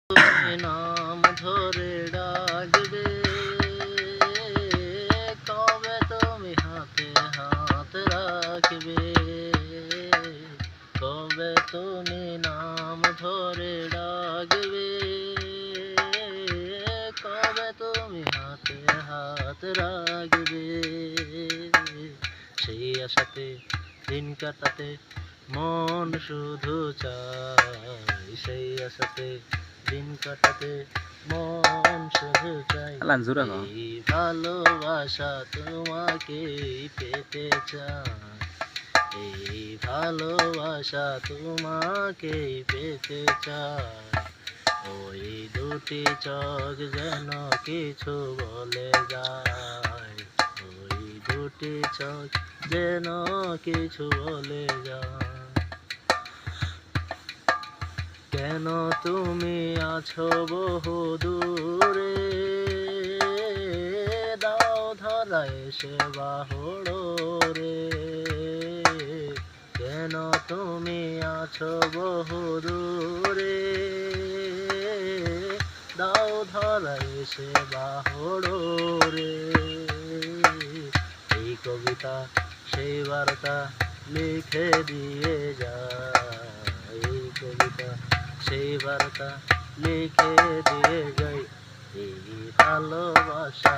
তুমি নাম ধরে ডাকবে, কবে তুমি হাতে হাত রাখবে, কবে তুমি নাম ধরে ডাকবে, কবে তুমি হাতে হাত রাখবে। সেই আশাতে দিন কাটাতে মন শুধু চায়, সেই আশাতে দিন কাটাতে মন শুধু চাই। এই ভালোবাসা তোমাকে পেতে চাই, এই ভালোবাসা তোমাকে পেতে চাই। ওই দুটি চোখ যেন কিছু বলে যায়, ওই দুটি চোখ যেন কিছু বলে যায়। কেন তুমি আছো বহু দূরে, দাও ধরা এসে বাহুড়ো রে। কেন তুমি আছো বহু দূরে, দাও ধরা এসে বাহুড়ো রে। এই কবিতা সেই বার্তা লিখে দিয়ে যায়, এই কবিতা সেই বার্তা লিখে দিয়ে যাই। এই ভালোবাসা